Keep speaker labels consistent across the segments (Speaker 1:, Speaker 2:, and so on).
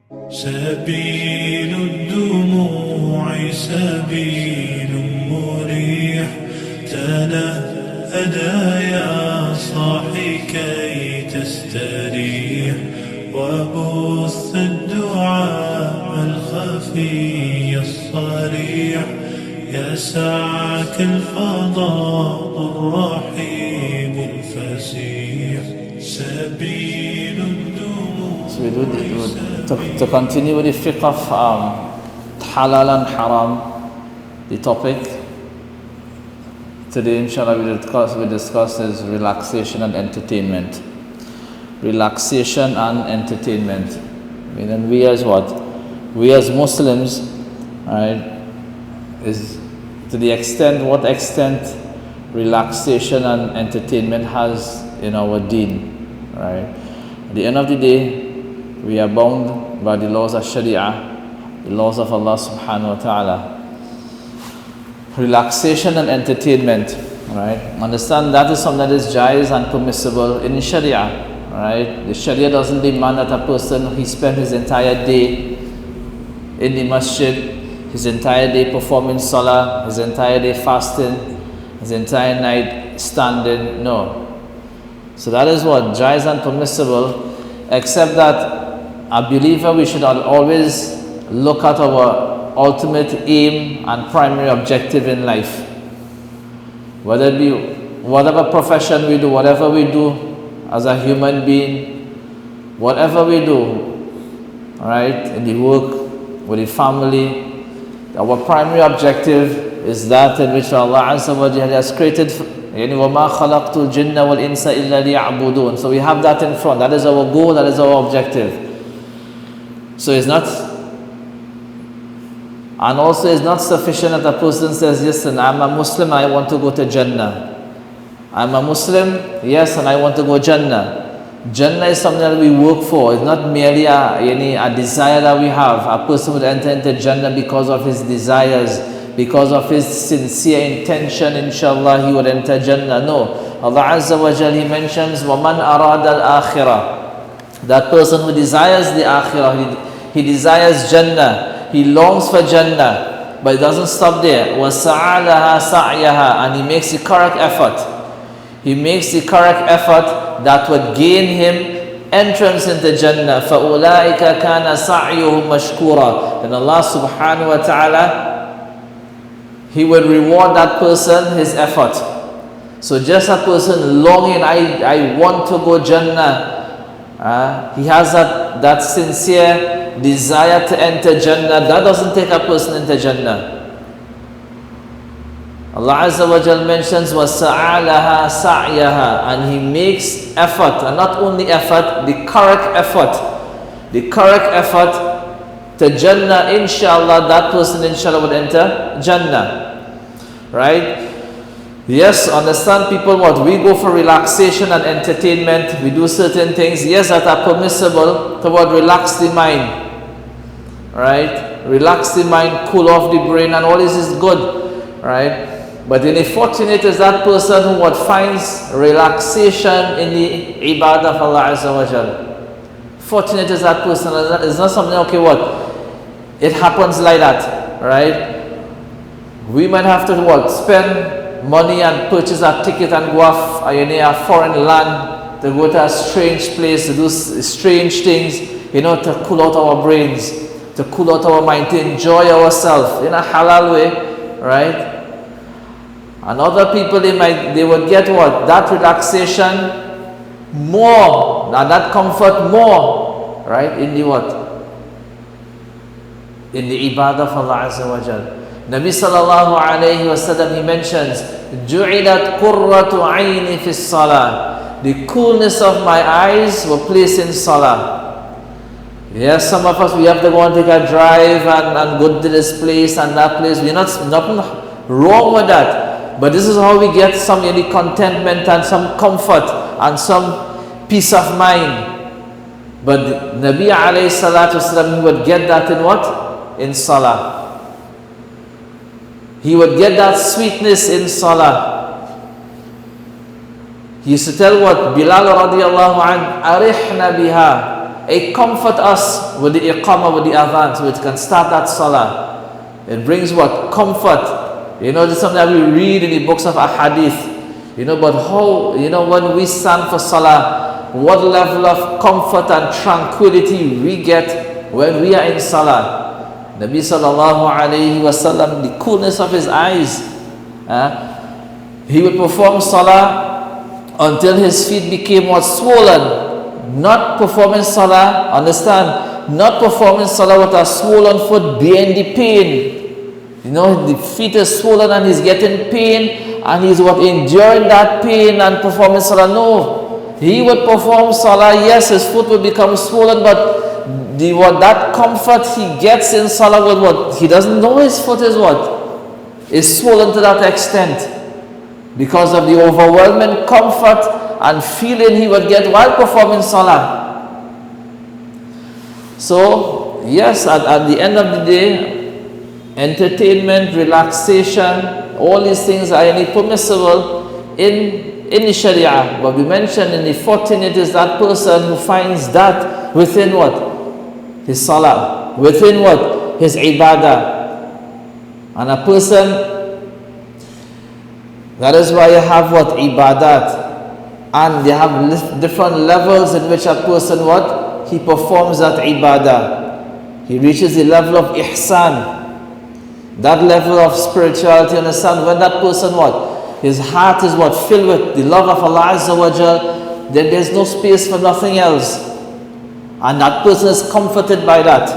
Speaker 1: سبيل الدموع سبيل مريح تنهدى يا صاحي كي تستريح وبث الدعاء الخفي الصريح يسعك الفضاء الرحيب الفسيح سبيل الدموع.
Speaker 2: To continue with the fiqh of Halal and Haram, the topic today, inshallah, we discuss is relaxation and entertainment. Relaxation and entertainment. And we as what? We as Muslims, right, is to the extent, what extent relaxation and entertainment has in our deen, right? At the end of the day, we are bound by the laws of Sharia, the laws of Allah subhanahu wa ta'ala. Relaxation and entertainment, right? Understand that is something that is jaiz and permissible in Sharia, right? The Sharia doesn't demand that a person, he spend his entire day in the masjid, his entire day performing salah, his entire day fasting, his entire night standing. No. So that is what? Jaiz and permissible, except that a believer, we should always look at our ultimate aim and primary objective in life. Whether it be whatever profession we do, whatever we do as a human being, whatever we do, right, in the work, with the family, our primary objective is that in which Allah Azza wa Jalla has created. وَمَا خَلَقْتُ الْجِنَّ وَالْإِنسَ إِلَّا لِيَعْبُدُونَ. So we have that in front. That is our goal, that is our objective. So it's not, and also it's not sufficient that a person says, yes, and I'm a Muslim, I want to go to Jannah. I'm a Muslim, yes, and I want to go Jannah. Jannah is something that we work for. It's not merely a desire that we have. A person would enter into Jannah because of his desires, because of his sincere intention, inshallah, he would enter Jannah. No. Allah Azza wa Jalla, He mentions, وَمَنْ أَرَادَ الْآخِرَةِ. That person who desires the akhirah, he desires Jannah, he longs for Jannah, but it doesn't stop there. وَسَعَى لَهَا سَعْيَهَا. And he makes the correct effort. He makes the correct effort that would gain him entrance into Jannah. فَأُولَٰئِكَ كَانَ سَعْيُهُمْ مَشْكُورًا. And Allah subhanahu wa ta'ala, He will reward that person his effort. So just a person longing, I want to go Jannah, he has that sincere desire to enter Jannah, that doesn't take a person into Jannah. Allah Azza wa Jal mentions وَسَعَى لَهَا سَعْيَهَا. And he makes effort, and not only effort, the correct effort to Jannah. Inshallah, that person inshallah would enter Jannah, right? Yes, understand people what? We go for relaxation and entertainment. We do certain things, yes, that are permissible to what? Relax the mind, right? Relax the mind, cool off the brain, and all this is good, right? But then fortunate is that person who what? Finds relaxation in the ibadah of Allah Azza wa Jal. Fortunate is that person. It's not something, okay, what? It happens like that, right? We might have to what? Spend money and purchase a ticket and go off a foreign land, to go to a strange place, to do strange things, to cool out our brains, to cool out our mind, to enjoy ourselves in a halal way, right? And other people, they would get what? That relaxation more, and that comfort more, right? In the what? In the ibadah of Allah Azza wa Jal. Nabi sallallahu alayhi wa sallam, he mentions, جُعِلَتْ قُرَّةُ عَيْنِ فِي الصَّلَاةِ. The coolness of my eyes were placed in salah. Yes, some of us, we have to go and take a drive and go to this place and that place. We're nothing wrong with that. But this is how we get some contentment and some comfort and some peace of mind. But Nabi alayhi salatu wasalam, he would get that in what? In salah. He would get that sweetness in salah. He used to tell what? Bilal radiallahu anh, arihna biha. It comforts us with the iqamah, with the adhan, so it can start that salah. It brings what? Comfort. You know, this is something that we read in the books of ahadith. You know, but how, you know, when we stand for salah, what level of comfort and tranquility we get when we are in salah. Nabi sallallahu alayhi wasallam, the coolness of his eyes. He would perform salah until his feet became what? Swollen. Not performing salah, understand? Not performing salah with a swollen foot being the pain. You know, the feet is swollen and he's getting pain and he's what? Enduring that pain and performing salah. No. He would perform salah, yes, his foot would become swollen, but that comfort he gets in salah with what? He doesn't know his foot is what? Is swollen to that extent. Because of the overwhelming comfort and feeling he would get while performing salah. So, yes, at the end of the day, entertainment, relaxation, all these things are only permissible in the Sharia. But we mentioned in the 14th, it is that person who finds that within what? His salah. Within what? His ibadah. And a person, that is why you have what? Ibadat. And they have different levels in which a person what? He performs that ibadah. He reaches the level of ihsan. That level of spirituality, understand? When that person what? His heart is what? Filled with the love of Allah Azza wa Jal, then there's no space for nothing else. And that person is comforted by that.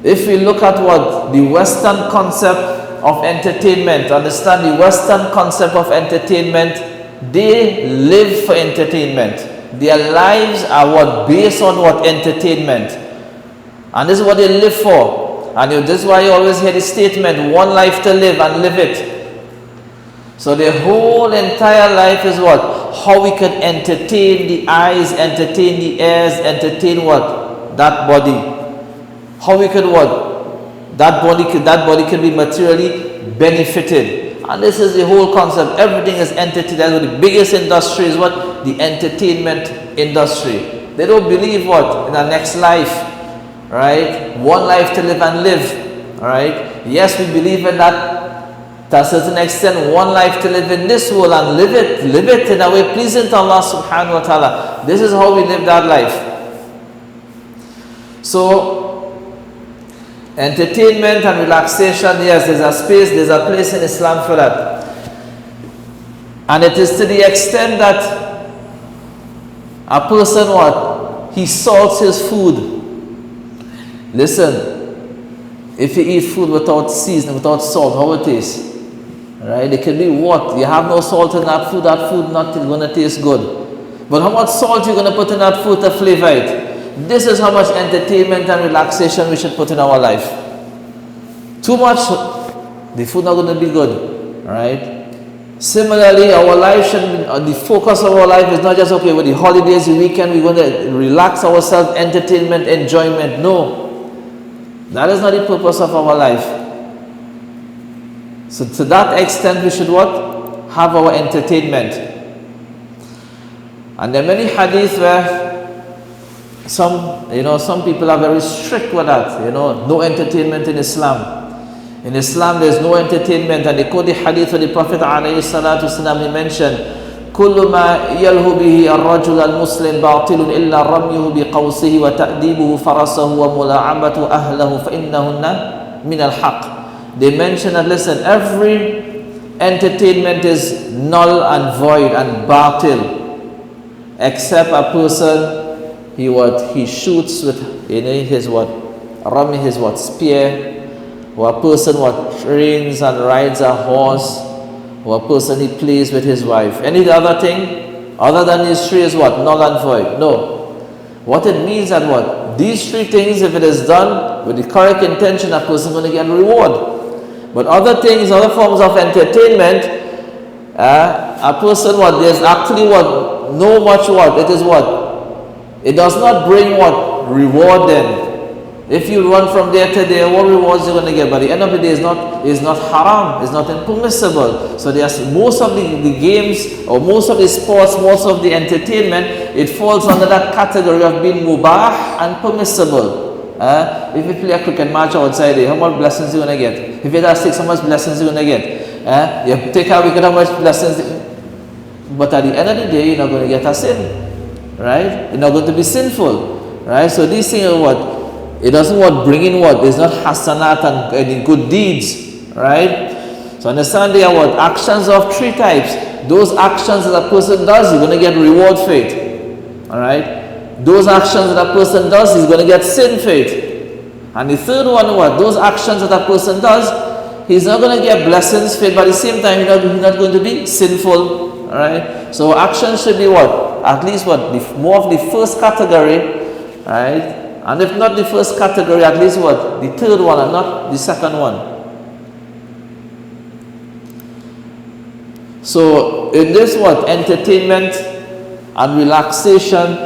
Speaker 2: If we look at what? The Western concept of entertainment, understand the Western concept of entertainment, they live for entertainment. Their lives are what? Based on what? Entertainment. And this is what they live for. And this is why you always hear the statement, one life to live and live it. So their whole entire life is what? How we can entertain the eyes, entertain the ears, entertain what? That body. How we can what? That body can be materially benefited. And this is the whole concept. Everything is entertainment. The biggest industry is what? The entertainment industry. They don't believe what? In the next life. Right? One life to live and live. Right? Yes, we believe in that to a certain extent. One life to live in this world and live it in a way pleasing to Allah subhanahu wa ta'ala. This is how we live that life. So, entertainment and relaxation, yes, there's a space, there's a place in Islam for that. And it is to the extent that a person what? He salts his food. Listen, if you eat food without seasoning, without salt, how it tastes? Right? It can be what? You have no salt in that food not going to taste good. But how much salt you're going to put in that food to flavor it? This is how much entertainment and relaxation we should put in our life. Too much, the food not going to be good, right? Similarly, our life should be, the focus of our life is not just, okay, with the holidays, the weekend, we're going to relax ourselves, entertainment, enjoyment. No. That is not the purpose of our life. So to that extent, we should what? Have our entertainment. And there are many hadiths where some people are very strict with that. No entertainment in Islam. In Islam, there is no entertainment. And they quote the hadith of the Prophet alayhi salatu wasalam. He mentioned, كل ما يلهو به الرجل المسلم باطل إلا رميه بقوسه وتأديبه فرسه وملاعبة أهله فإنهن من الحق. They mention that, listen, every entertainment is null and void and batil, except a person he shoots with his spear, or a person trains and rides a horse, or a person he plays with his wife. Any other thing other than these three is what? Null and void. No. What it means that what? These three things, if it is done with the correct intention, a person is going to get a reward. But other things, other forms of entertainment, a person there's actually no much it is it does not bring reward then. If you run from there to there, what rewards you're going to get? By the end of the day, is not haram, it's not impermissible. So there's most of the games, or most of the sports, most of the entertainment, it falls under that category of being mubah and permissible. If you play a cricket match outside there, how much blessings you going to get? If you have 6, how much blessings you going to get? You take a wicket, how much blessings? But at the end of the day, you're not going to get a sin, right? You're not going to be sinful, right? So these things are what? It doesn't bring in what? It's not hasanat and any good deeds, right? So understand there are what? Actions of 3 types. Those actions that a person does, you're going to get reward for it, alright? Those actions that a person does, he's going to get sin for it. And the third one, what? Those actions that a person does, he's not going to get blessings for it, but at the same time, he's not going to be sinful, alright? So actions should be what? At least what? More of the first category, right? And if not the first category, at least what? The third one and not the second one. So in this what? Entertainment and relaxation,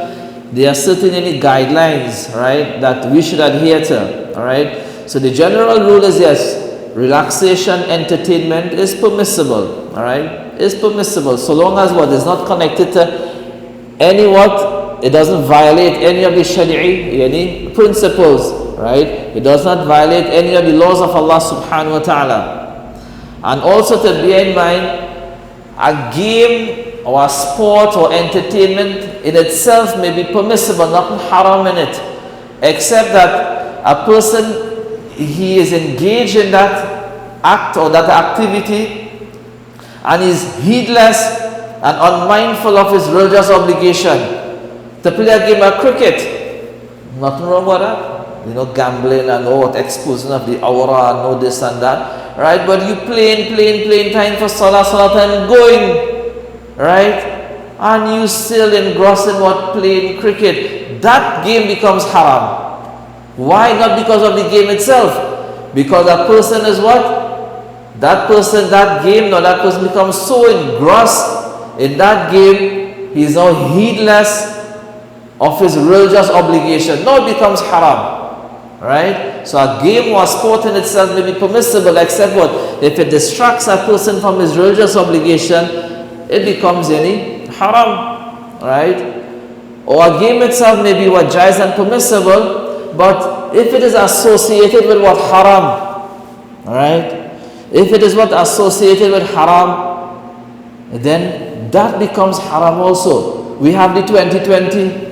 Speaker 2: there are certainly guidelines, right, that we should adhere to, alright? So the general rule is yes, relaxation, entertainment is permissible, alright? Is permissible so long as what is not connected to any what? It doesn't violate any of the shari'i, any principles, right? It does not violate any of the laws of Allah subhanahu wa ta'ala. And also to bear in mind, a game or a sport or entertainment in itself may be permissible, nothing haram in it, except that a person, he is engaged in that act or that activity and is heedless and unmindful of his religious obligation. To play a game of cricket, nothing wrong with that. You know, gambling and exposing of the aura and all this and that, right? But you playing time for salah time going, right? And you still engrossed in what? Playing cricket. That game becomes haram. Why? Not because of the game itself. Because that person is what? That person, that game, no, that person becomes so engrossed in that game, he is now heedless of his religious obligation. Now it becomes haram, right? So a game or sport in itself may be permissible, except what? If it distracts a person from his religious obligation, it becomes any haram, right? Or a game itself may be what? Jaiz and permissible, but if it is associated with what? Haram, right? If it is what? Associated with haram, then that becomes haram also. We have the 2020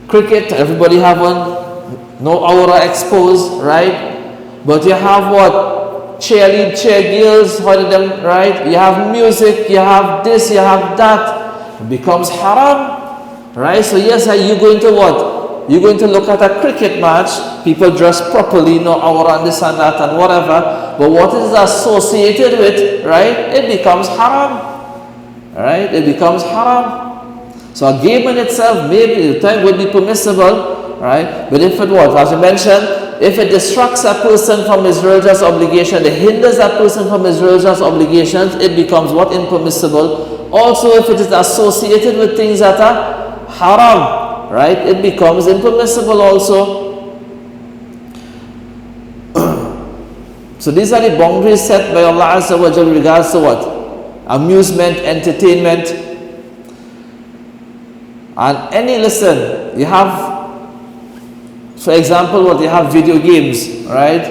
Speaker 2: cricket, everybody have one, no aura exposed, right? But you have what? Cheer girls, how did them, right? You have music, you have this, you have that. It becomes haram, right? So yes, are you going to what? You're going to look at a cricket match, people dress properly, no aura and this and that and whatever. But what is associated with, right? It becomes haram, right? It becomes haram. So a game in itself maybe the time would be permissible, right? But if it was, as I mentioned, if it distracts a person from his religious obligation, it hinders a person from his religious obligations, it becomes what? Impermissible. Also, if it is associated with things that are haram, right? It becomes impermissible also. So these are the boundaries set by Allah Azza wa Jalla in regards to what? Amusement, entertainment. And listen, you have, for example, what? You have video games, right?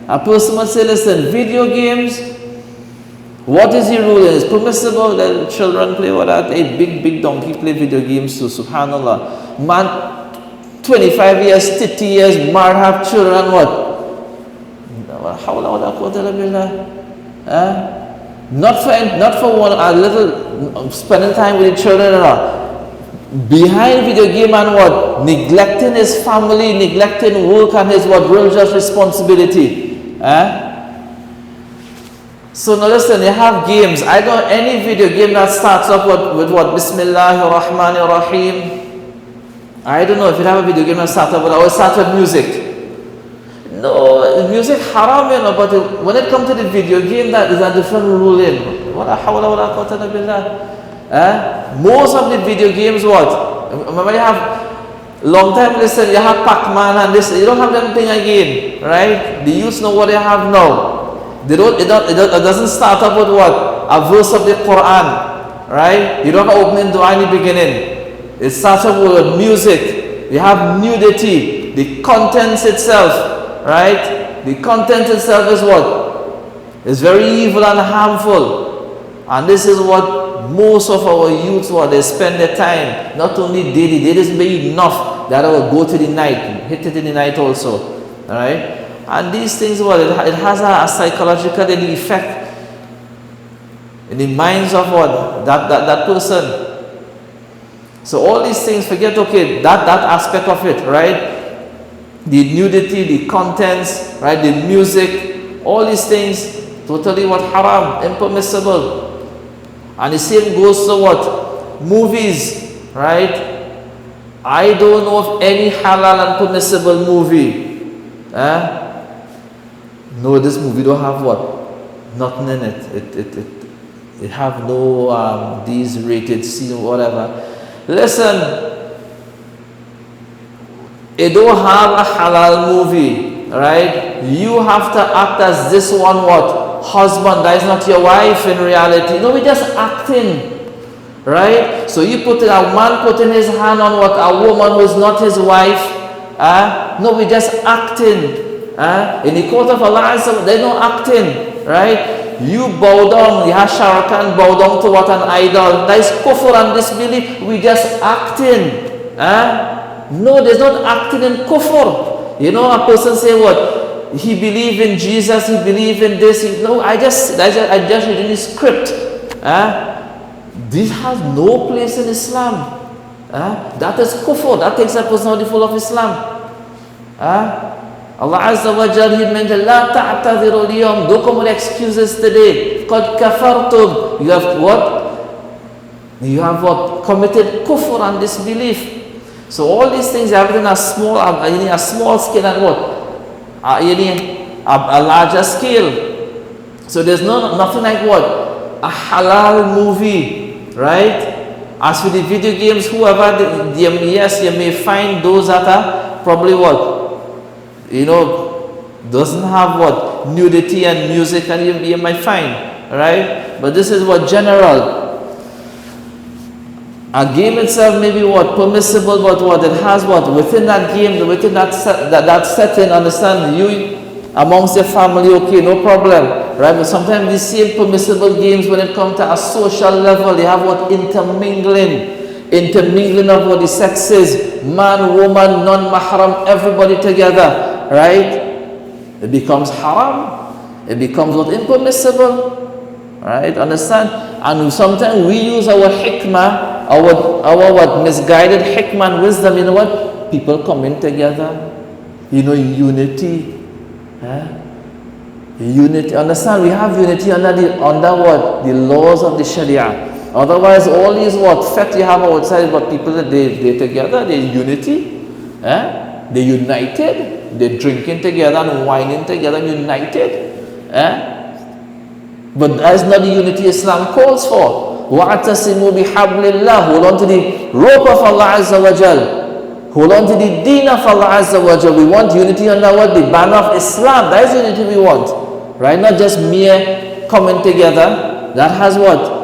Speaker 2: A person must say, listen, video games, what is the rule? It's permissible that children play with that. A big donkey play video games too, subhanallah. Man, 25 years, 30 years, married, have children, what? Not for one, a little, spending time with the children and all. Behind video game and what? Neglecting his family, neglecting work and his what? Religious responsibility. So now listen, you have games. I don't any video game that starts off with what? Bismillahir Rahmanir Rahim. I don't know if you have a video game that starts off with, or it starts with music. No, music haram, you know, but when it comes to the video game, that is a different ruling. Wala hawla wala quwwata illa billah. Most of the video games, what? Remember, you have Long time, listen, you have Pac-Man and this, you don't have them thing again, right? The youths know what they have now. They don't, it doesn't start up with what? A verse of the Quran, right? You don't have opening dua in the beginning. It starts up with music. You have nudity. The contents itself, right? The content itself is what? It's very evil and harmful. And this is what most of our youths, what they spend their time, not only daily, they just be enough that I will go to the night, hit it in the night also, alright? And these things, what it has a psychological effect in the minds of what that person. So all these things, forget, okay, that aspect of it, right? The nudity, the contents, right? The music, all these things, totally what? Haram, impermissible. And the same goes to what? Movies, right? I don't know of any halal and permissible movie. No, this movie don't have what? Nothing in it. It have no these rated scene, whatever. Listen, it don't have a halal movie, right? You have to act as this one what? Husband, that is not your wife in reality. No, we're just acting, right? So you put a man putting his hand on what? A woman who is not his wife. No, we're just acting. In the court of Allah, there's no acting, right? You bow down, you have Shah Rukh Khan bow down to what? An idol. That is kufr and disbelief. We just acting. No, there's not acting in kufr. You know, a person say what? He believe in Jesus, he believe in this. No, I just read the script. This has no place in Islam. That is kufr. That takes a person out of the fold of Islam. Allah Azza wa Jal, He mentioned, La ta'tadhiru al-yawm. Don't come with excuses today. Qad kafartum. You have what? You have what? Committed kufr and disbelief. So all these things are in a small scale and what? A larger scale. So there's nothing like what? A halal movie, right? As for the video games, whoever, yes, you may find those that are probably what? You know, doesn't have what? Nudity and music, and you might find, right? But this is what? General. A game itself may be what? Permissible, but what? It has what? Within that game, within that setting, understand, you amongst your family, okay, no problem, right? But sometimes these same permissible games, when it comes to a social level, they have what? Intermingling of what the sexes, man, woman, non-mahram, everybody together, right? It becomes haram. It becomes what? Impermissible, right? Understand? And sometimes we use our hikmah, our what? Misguided hikmah and wisdom, you know what? People coming together, you know, unity. Unity, understand? We have unity under what? The laws of the Sharia. Otherwise, all these what? Fact you have outside, but people they together, they unity. They united. They drinking together and whining together, united. But that's not the unity Islam calls for. وَاعْتَصِمُوا بِحَبْلِ اللَّهِ. Hold on to the rope of Allah Azza wa Jal. Hold on to the deen of Allah Azza wa Jal. We want unity under what? The banner of Islam. That is unity we want. Right? Not just mere coming together. That has what?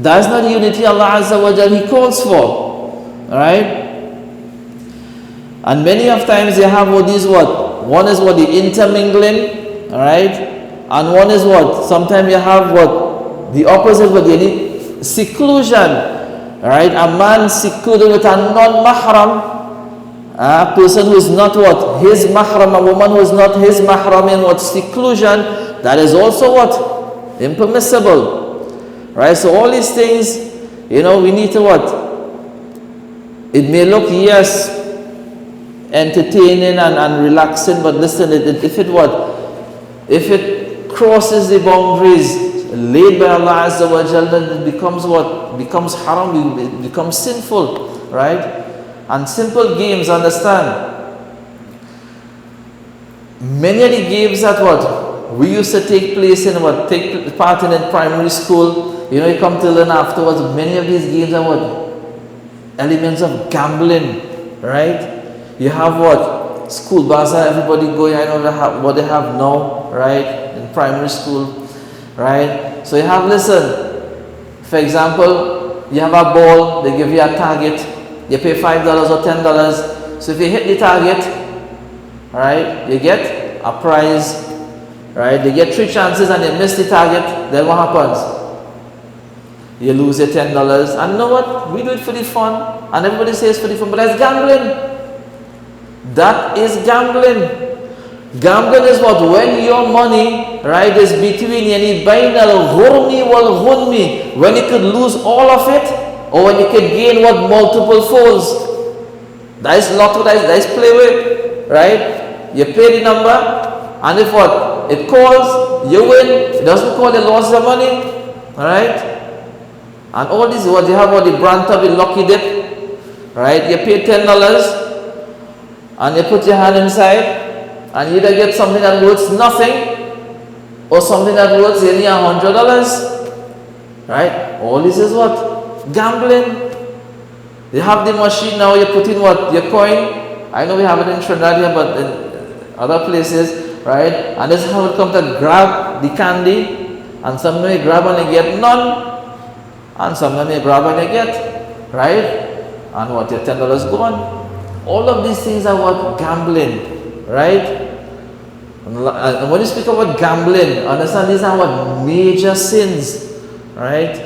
Speaker 2: That's not the unity Allah Azza wa Jal He calls for. Alright? And many of times they have what these what? One is what? The intermingling. Alright? And one is what? Sometimes you have what? The opposite, but you need seclusion. Right? A man secluded with a non-mahram, a person who is not what? His mahram, a woman who is not his mahram in what? Seclusion, that is also what? Impermissible. Right? So all these things, you know, we need to what? It may look, yes, entertaining and relaxing, but listen, if it what? If it crosses the boundaries laid by Allah Azza wa Jal, then it becomes what? Becomes haram, it becomes sinful, right? And simple games, understand? Many of the games that what? We used to take place in what? Take part in primary school, you know, you come to learn afterwards, many of these games are what? Elements of gambling, right? You have what? School bazaar, everybody going, I know what they have now, right? In primary school, right? So you have, listen, for example, you have a ball, they give you a target, you pay $5 or $10. So if you hit the target, right, you get a prize, right? They get 3 chances and they miss the target, then what happens? You lose your $10. And you know what? We do it for the fun. And everybody says for the fun, but that's gambling. That is gambling. Gambling is what? When your money, right, is between yani bain al-ghurmi wal-ghunmi. When you could lose all of it, or when you could gain what? Multiple folds. That is lotto, that is play with, right? You pay the number, and if what? It calls, you win. If it doesn't call, you lost your money, alright? And all this, what you have, what the brand of the lucky dip, right? You pay $10, and you put your hand inside, and you either get something that worth nothing, or something that worth only $100, right? All this is what? Gambling. You have the machine now, you put in what? Your coin. I know we have it in Trinidad here, but in other places, right? And this is how it comes to grab the candy, and sometimes you grab and you get none, and sometimes you grab and you get, right? And what? Your $10 gone. All of these things are what? Gambling, right? And when you speak about gambling, understand these are what? Major sins, right?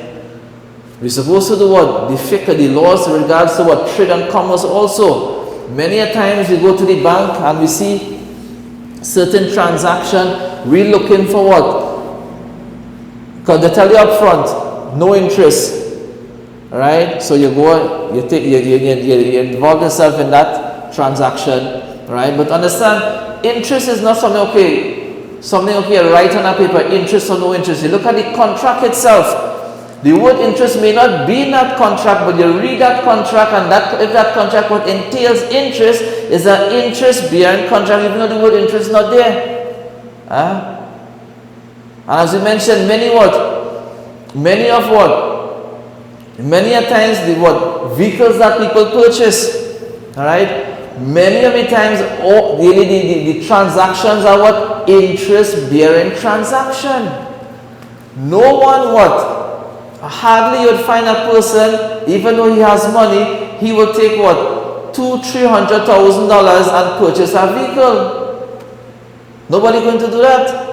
Speaker 2: We're supposed to do what? The fiqh, the laws in regards to what? Trade and commerce also. Many a times we go to the bank and we see certain transaction, we're looking for what? Because they tell you up front, no interest, right? So you go, you involve yourself in that transaction, right? But understand, interest is not something okay, write on a paper, interest or no interest. You look at the contract itself. The word interest may not be in that contract, but you read that contract, and if that contract what entails interest is an interest-bearing contract, even though the word interest is not there. And as we mentioned, many a times the vehicles that people purchase, alright? Many of the times the transactions are what? Interest-bearing transaction. No one hardly you'd find a person, even though he has money, he will take what? $200,000-$300,000 and purchase a vehicle. Nobody going to do that.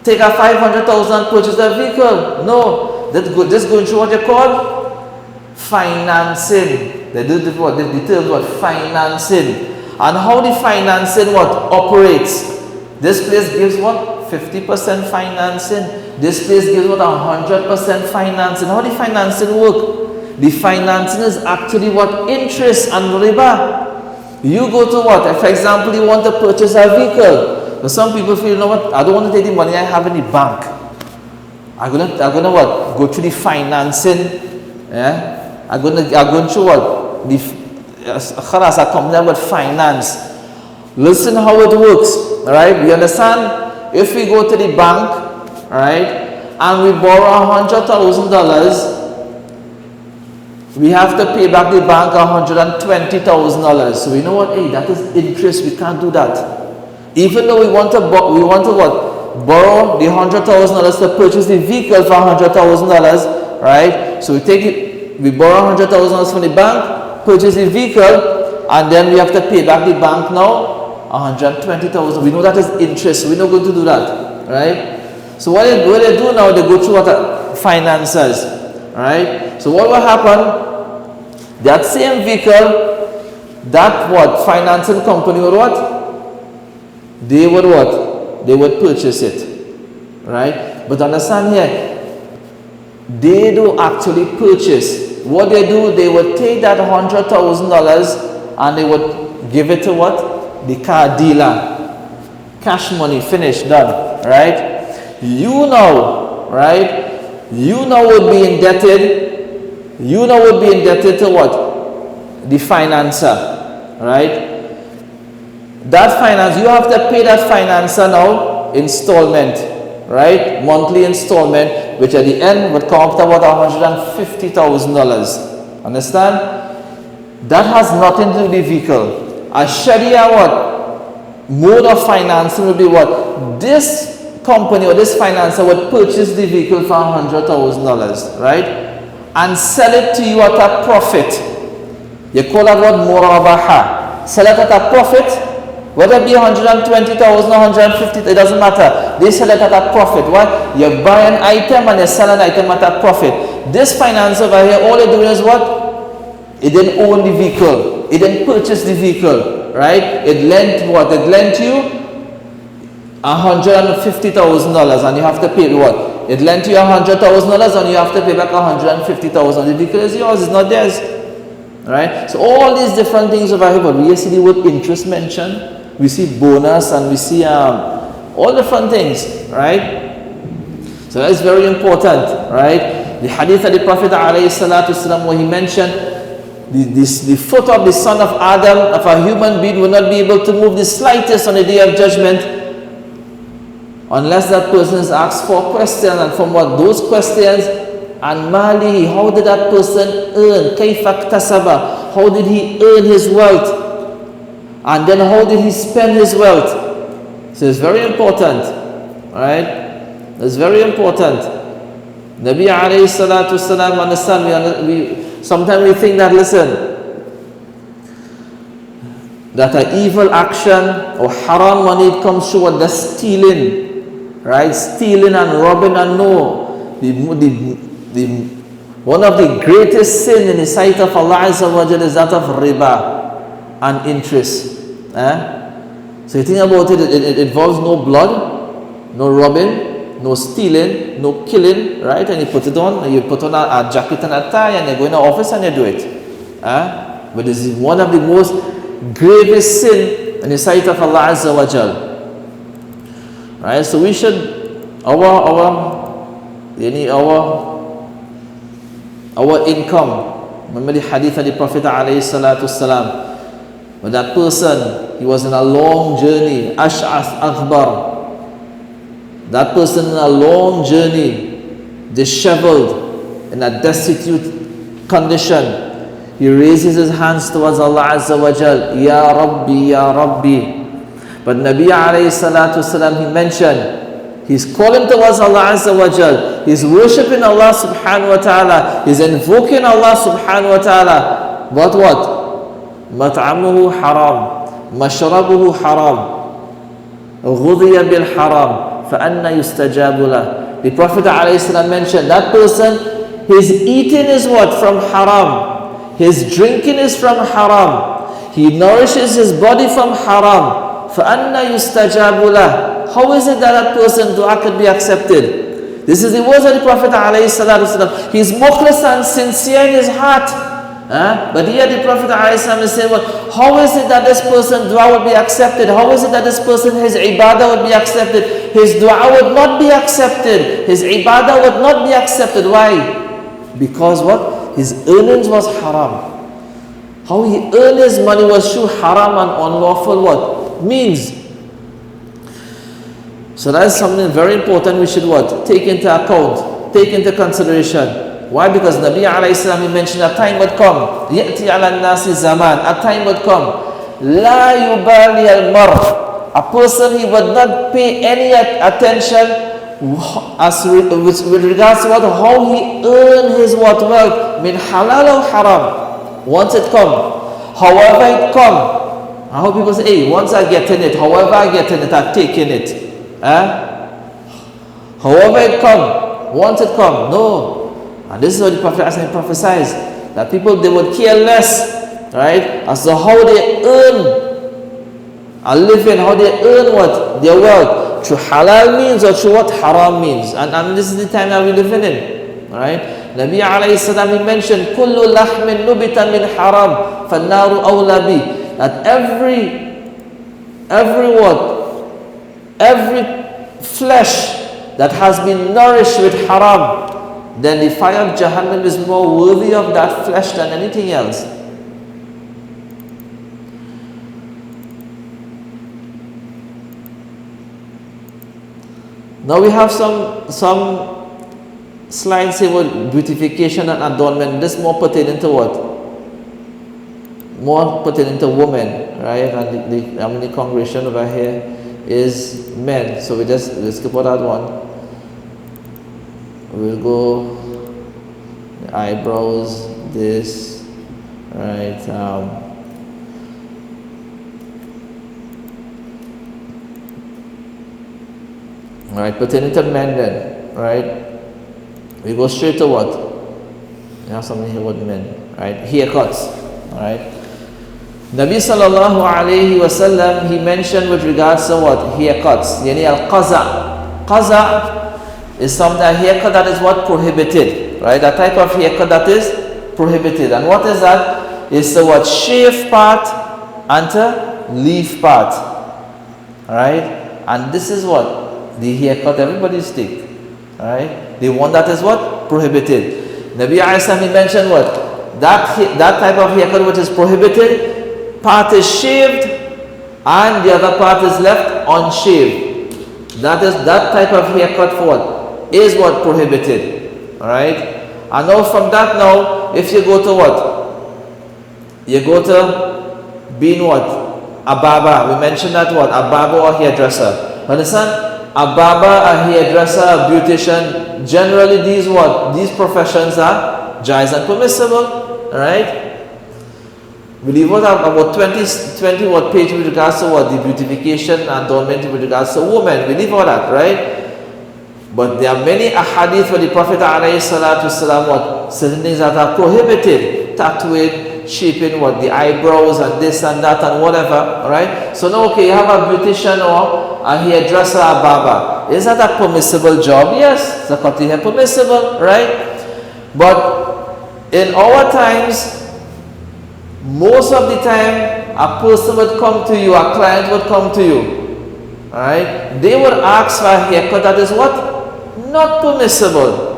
Speaker 2: Take a $500,000 and purchase a vehicle. No. This going through what you call financing. They do the term what? Financing. And how the financing what? Operates. This place gives what? 50% financing. This place gives what? 100% financing. How the financing work? The financing is actually what? Interest and riba. You go to what? For example, you want to purchase a vehicle. But some people feel, you know what? I don't want to take the money I have in the bank. I'm gonna what? Go to the financing. Yeah? I'm going to what? A company that would finance. Listen how it works. Alright? We understand? If we go to the bank, right, and we borrow $100,000, we have to pay back the bank $120,000. So we know what? Hey, that is interest. We can't do that. Even though we want to what? Borrow the $100,000 to purchase the vehicle for $100,000, right? So we borrow $100,000 from the bank, purchase the vehicle, and then we have to pay back the bank now $120,000. We know that is interest. We're not going to do that, right? So what they do now, they go through what? Finances, right? So what will happen? That same vehicle, that what? Financing company would what? They would what? They would purchase it, right? But understand here, they do actually purchase. What they do, they would take that $100,000 and they would give it to what? The car dealer. Cash money, finished, done, right? You now, right? You now would be indebted. You now would be indebted to what? The financer, right? That finance, you have to pay that financer now installment, right? Monthly installment, which at the end would come up to about $150,000. Understand? that has nothing to do with the vehicle. A Sharia what? Mode of financing would be what? This company or this financer would purchase the vehicle for $100,000, right? And sell it to you at a profit. You call that what? Murabaha. Sell it at a profit, whether it be 120,000 or 150,000, it doesn't matter. They sell it at a profit. What? You buy an item and you sell an item at a profit. This financer over here, all they're doing is what? It didn't own the vehicle. It didn't purchase the vehicle, right? It lent what? It lent you $150,000 and you have to pay what? It lent you $100,000 and you have to pay back $150,000. The vehicle is yours, it's not theirs, right? So all these different things over here, but we see the word interest mentioned, we see bonus, and we see all different things, right? So that is very important, right? The hadith of the Prophet ﷺ, where he mentioned the foot of the son of Adam, of a human being, will not be able to move the slightest on the day of judgment unless that person is asked for questions, and from what those questions, and mali, how did that person earn? Kayfa iktasaba? How did he earn his wealth? And then how did he spend his wealth? So it's very important, right? It's very important. Nabi alayhi salatu wasalam, understand, sometimes we think that, listen, that an evil action or haram money, it comes to what? The stealing, right? Stealing and robbing, and no. One of the greatest sin in the sight of Allah Azza wa Jalla is that of riba and interest. So you think about it, it involves no blood, no robbing, no stealing, no killing, right? And you put it on, you put on a jacket and a tie, and you go in the office and you do it. But this is one of the most gravest sin in the sight of Allah Azza wa Jalla. Right? So we should, our income. Remember the hadith of the Prophet alayhi salatu wasalam, when that person, he was in a long journey, ash'ath akhbar. That person in a long journey, disheveled, in a destitute condition, he raises his hands towards Allah Azza wa Jal, Ya Rabbi, Ya Rabbi. But Nabi alayhi salatu wasalam, he mentioned, he's calling towards Allah Azza wa Jal, he's worshipping Allah subhanahu wa ta'ala, he's invoking Allah subhanahu wa ta'ala. But what? Mat'amuhu haram, mashrabuhu haram, ghudhiya bil haram, fa'anna yustajabu lah. The Prophet alayhi salam mentioned, that person, his eating is what? From haram. His drinking is from haram. He nourishes his body from haram. فَأَنَّ يُسْتَجَابُ لَهُ. How is it that that person's dua could be accepted? This is the words of the Prophet ﷺ. He's mukhlis and sincere in his heart. But here the Prophet ﷺ is saying, well, how is it that this person's dua would be accepted? How is it that this person, his ibadah would be accepted? His dua would not be accepted. His ibadah would not be accepted. Why? Because what? His earnings was haram. How he earned his money was through haram and unlawful what? Means. So that is something very important we should what? Take into account, take into consideration. Why? Because Nabi alayhi salam, he mentioned a time would come, يَأْتِي عَلَى النَّاسِ zaman, a time would come, لَا يُبَالِي الْمَرْء, a person, he would not pay any attention as with regards to what, how he earned his what wealth, min halal or haram. Once it come, however it come. I hope people say, hey, once I get in it, however I get in it, I'm taking it. However it come, once it come, no. And this is what the Prophet prophesies, that people, they would care less, right, as to how they earn a living, how they earn what? Their wealth. Through halal means or through what? Haram means. And this is the time that we're living in, right? Nabi alayhi salam, he mentioned, كُلُّ لَحْمٍ نُبِتَ مِنْ حَرَامٍ فَالنَّارُ أَوْلَى بِهِ. That every flesh that has been nourished with haram, then the fire of Jahannam is more worthy of that flesh than anything else. Now we have some slides say what? Beautification and adornment. This more pertaining to what? more pertaining to women, right? And the how many congregation over here is men. So we'll skip over that one. We'll go the eyebrows, this, right? Right, pertaining to men then, right? We go straight to what? You have something here with men, right? Haircuts, right? Nabi sallallahu alayhi wasallam, he mentioned with regards to what? Haircuts. Yani al-qaza. Qaza is some haircut that is what? Prohibited, right? That type of haircut that is prohibited. And what is that? It's the what? Shave part and the leaf part, right? And this is what? The haircut everybody's take, right? The one that is what? Prohibited. Nabi Isa, he mentioned what? That type of haircut which is prohibited, part is shaved and the other part is left unshaved. That type of haircut for what? Is what? Prohibited. Alright? And now from that now, if you go to what? You go to being what? A barber. We mentioned that what? A barber or hairdresser. Understand? A barber, a hairdresser, a beautician, generally these what? These professions are jais and permissible, right? We leave out about 20 what page with regards to what? The beautification and adornment with regards to women. We leave all that, right? But there are many ahadith where the Prophet ﷺ what? Certain things that are prohibited. Tattooing, shaping what? The eyebrows and this and that and whatever, alright? So now, okay, you have a beautician or a hairdresser, a barber. Is that a permissible job? Yes, zakati hair permissible, right? But in our times, most of the time, a person would come to you, a client would come to you, alright? They would ask for a haircut that is what? Not permissible.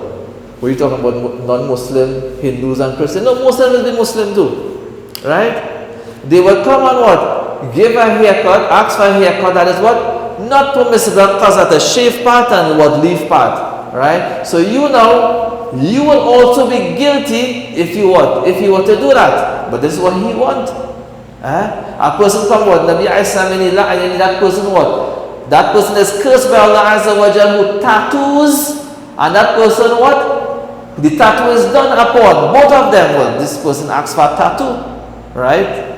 Speaker 2: What are you talking about? Non-Muslim, Hindus and Christians? No, Muslims will be Muslim too, right? They will come and what? Give a haircut, ask for a haircut that is what? Not permissible, because at the shave part and what? Leaf part, right? So you know, you will also be guilty if you what? If you were to do that. But this is what he wants. A person come what? Nabi Isa, and that person what? That person is cursed by Allah Azza wa Jal who tattoos, and that person what? The tattoo is done upon both of them. Well, this person asks for a tattoo, right?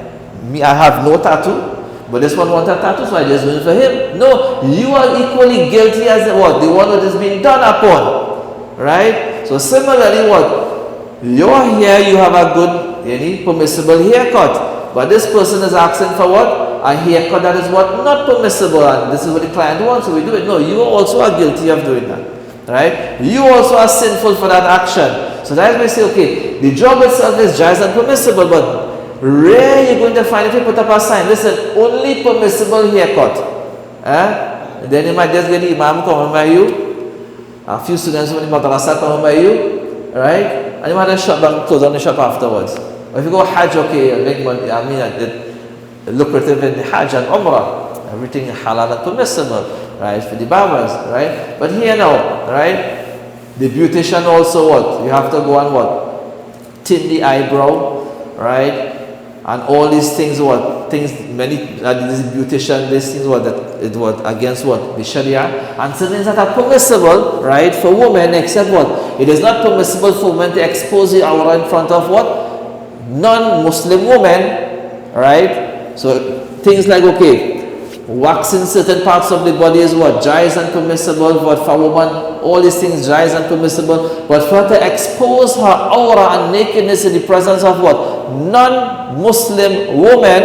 Speaker 2: Me, I have no tattoo, but this one wants a tattoo, so I just went for him. No, you are equally guilty as the what? The one that is being done upon, right? So similarly, what? Your hair, you have a good, any permissible haircut, but this person is asking for what? A haircut that is what? Not permissible, and this is what the client wants, so we do it. No, you also are guilty of doing that. Right? You also are sinful for that action. So that's why we say, okay, the job itself is jais and permissible, but rare you're going to find if you put up a sign, listen, only permissible haircut. Then you might just get the imam coming by you, a few students from the madrasa coming by you, right? And you might have shop down, close down the shop afterwards. Or if you go Hajj, okay, make money, I mean, lucrative in the Hajj and Umrah, everything halal and permissible. Right, for the barbers, right? But here now, right? The beautician also what? You have to go and what? Tint the eyebrow, right? And all these things what? Things, many, this beautician, these things what? That it what? Against what? The Sharia. And some things that are permissible, right? For women, except what? It is not permissible for women to expose the aura in front of what? Non-Muslim women, right? So things like, okay, waxing certain parts of the body is what? Jais and permissible. But for a woman, all these things jais and permissible. But for her to expose her aura and nakedness in the presence of what? Non-Muslim woman,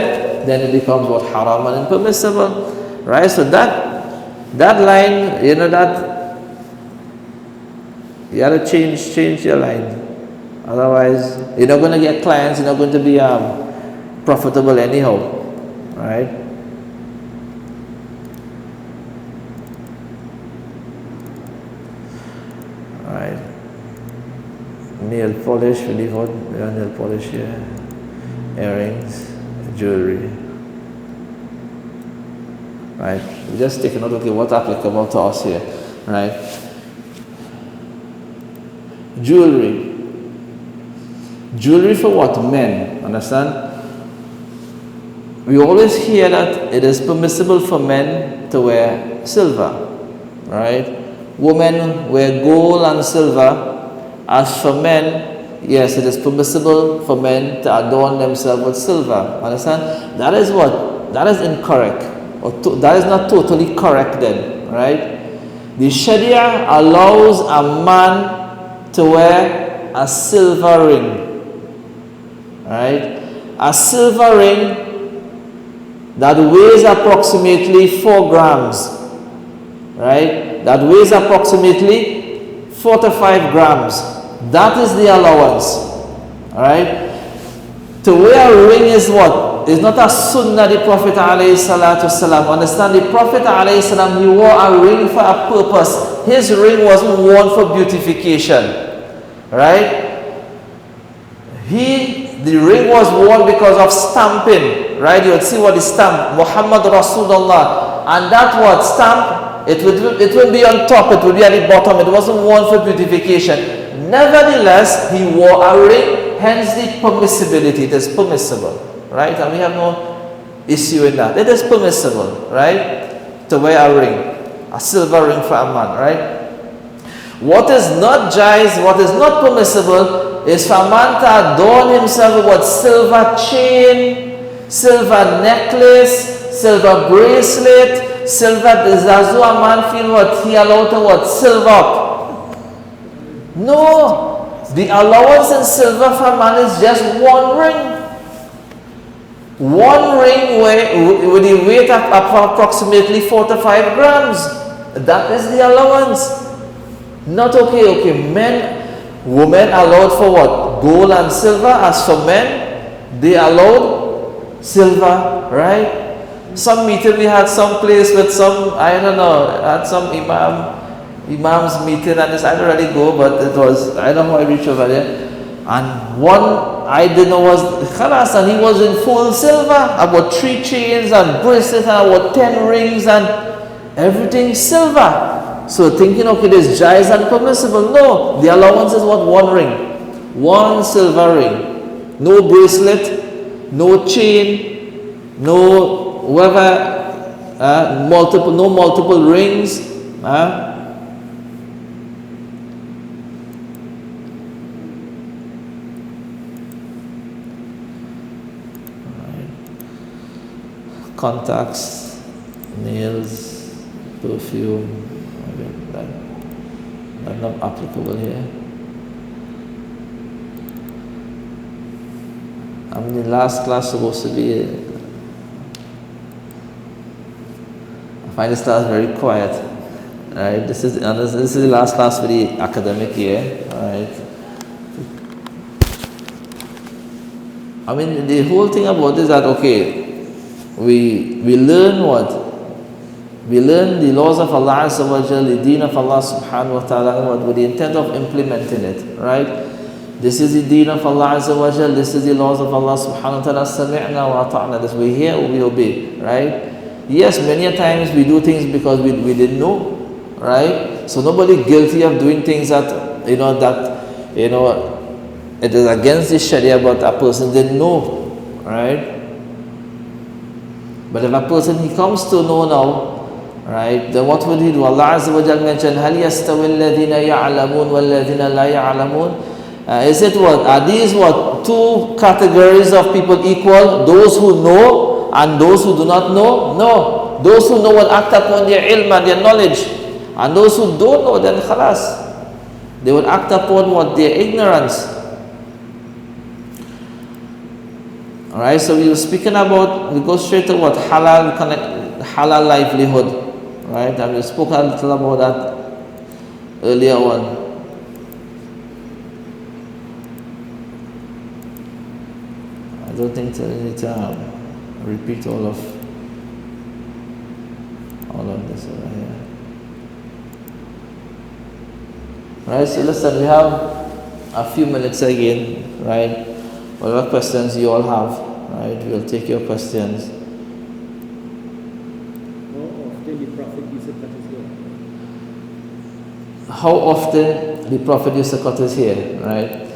Speaker 2: then it becomes what? Haram and impermissible. Right? So that line, you know that, you gotta change your line. Otherwise, you're not going to get clients, you're not going to be profitable anyhow. Right? Nail polish, we leave out nail polish here, earrings, jewelry. Right? We just take a note, okay, what's applicable to us here, right? Jewelry. Jewelry for what? Men, understand? we always hear that it is permissible for men to wear silver, right? Women wear gold and silver. As for men, yes, it is permissible for men to adorn themselves with silver. Understand? That is what? That is incorrect. That is not totally correct then, right? The Sharia allows a man to wear a silver ring, right? A silver ring that weighs approximately 4 grams, right? That weighs approximately 4 to 5 grams. That is the allowance, alright? To wear a ring is what? Is not a sunnah the Prophet ﷺ. Understand, the Prophet ﷺ, he wore a ring for a purpose. His ring wasn't worn for beautification, right? The ring was worn because of stamping, right? You would see what is stamped, Muhammad Rasulullah, and that what stamp, it would be on top, it would be at the bottom. It wasn't worn for beautification. Nevertheless, he wore a ring, hence the permissibility. It is permissible, right? And we have no issue in that. It is permissible, right, to wear a ring, a silver ring for a man, right? What is not jais, what is not permissible, is for a man to adorn himself with what? Silver chain, silver necklace, silver bracelet, silver. Does a man feel what? He allowed to what? Silver up. No. The allowance in silver for a man is just one ring. One ring with the weight of approximately 4 to 5 grams. That is the allowance. Not okay. Women allowed for what? Gold and silver. As for men, they allowed silver, right? Some meeting we had some place with some, I don't know, had some imams meeting, and this, I don't really go, but it was, I don't know how I reached over there. And one I didn't know was Khalas, and he was in full silver, about 3 chains and bracelets and about 10 rings and everything silver. So thinking, okay, this jais and permissible. No, the allowance is what? One ring. One silver ring. No bracelet, no chain, no whatever, multiple rings. Contacts, nails, perfume. That's not applicable here. I mean, the last class supposed to be. I find this class very quiet. Right? This is the last class for the academic year. Right? I mean, the whole thing about this is that we learn what. We learn the laws of Allah Azza wa Jal, the deen of Allah subhanahu wa ta'ala, with the intent of implementing it, right? This is the deen of Allah Azza wa Jal, this is the laws of Allah subhanahu wa ta'ala, sami'na wa ata'na, this we hear, we obey, right? Yes, many a times we do things because we didn't know, right? So nobody guilty of doing things that it is against the Sharia, but a person didn't know, right? But if a person, he comes to know now, right, then what will he do? Allah Azza wa Jal mentioned, هَلْ يَسْتَوِي الَّذِينَ يَعْلَمُونَ وَالَّذِينَ لَا يَعْلَمُونَ. Is it what? Are these what? 2 categories of people equal? Those who know and those who do not know? No. Those who know will act upon their ilm and their knowledge. And those who don't know, then khalas. They will act upon what? Their ignorance. Alright, so we were speaking about, we go straight to what? Halal livelihood. Right, and we spoke a little about that earlier on. I don't think we need to repeat all of this over here. Right, so listen, we have a few minutes again, right? Whatever questions you all have, right? We'll take your questions. How often the Prophet used to cut his hair, right?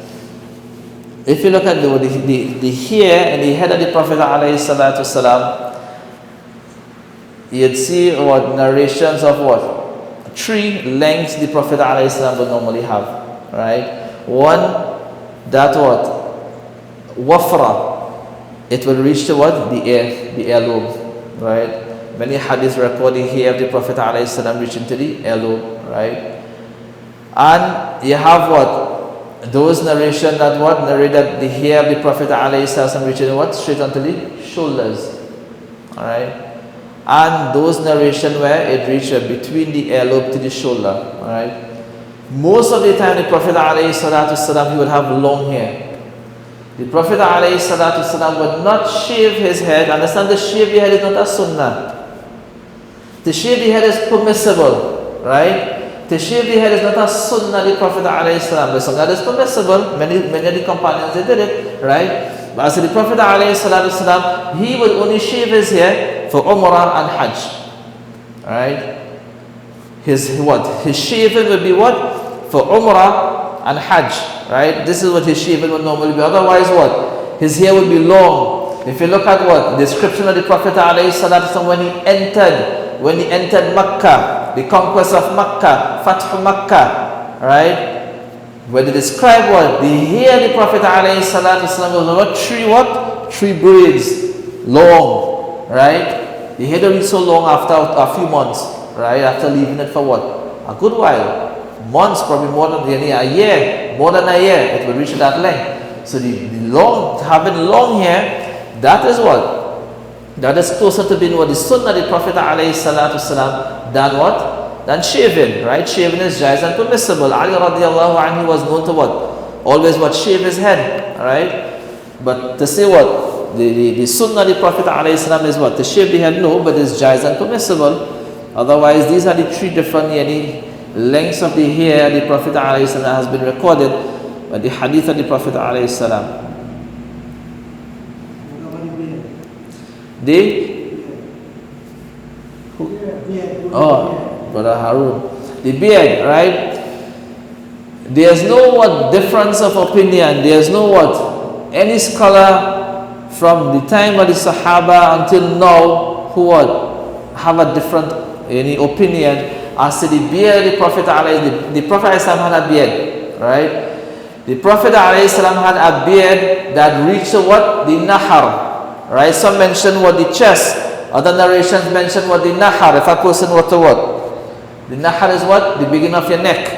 Speaker 2: if you look at the hair and the head of the Prophet ﷺ, you'd see what narrations of what? 3 lengths the Prophet ﷺ would normally have, right? One, that what? Wafra, it will reach to what? The earlobe, right? Many hadiths record the hair of the Prophet ﷺ reaching to the earlobe, right? And you have what? Those narration that what? Narrate that the hair of the Prophet ﷺ reaching what? Straight onto the shoulders, alright? And those narration where it reached between the earlobe to the shoulder, alright? Most of the time the Prophet ﷺ, he would have long hair. The Prophet ﷺ would not shave his head. Understand, the shave the head is not a sunnah. To shave the head is permissible, right? To shave the head is not a sunnah the Prophet ﷺ. The sunnah is permissible. Many of the companions, they did it, right? But as the Prophet ﷺ, he would only shave his hair for Umrah and Hajj, right? His shaving would be what? For Umrah and Hajj, right? This is what his shaving would normally be. Otherwise what? His hair would be long. If you look at what? The description of the Prophet ﷺ when he entered Makkah, the conquest of Makkah, Fathu Makkah, right? Where they describe what? The hair of the Prophet ﷺ was 3 braids, long, right? The hair don't reach so long after a few months, right? After leaving it for what? A good while. Months, probably more than a year. More than a year, it will reach that length. So having long hair, that is what? That is closer to being what the sunnah the Prophet ﷺ than what? Than shaving, right? Shaving is jaiz and permissible. Ali radiallahu anhu was known to what? Always what? Shave his head, right? But to say what? The sunnah the Prophet ﷺ is what? To shave the head, no, but it's jaiz and permissible. Otherwise, these are the 3 different lengths of the hair the Prophet ﷺ has been recorded by the hadith of the Prophet ﷺ. Brother Harun. The beard, right? There's no what difference of opinion. There's no what any scholar from the time of the Sahaba until now who would have a different opinion as to the beard of the Prophet ﷺ. The Prophet ﷺ had a beard, right? The Prophet ﷺ had a beard that reached to what? The nahar, right? Some mention what? The chest. Other narrations mention what? The nahar. If a person were to what? The nahar is what? The beginning of your neck,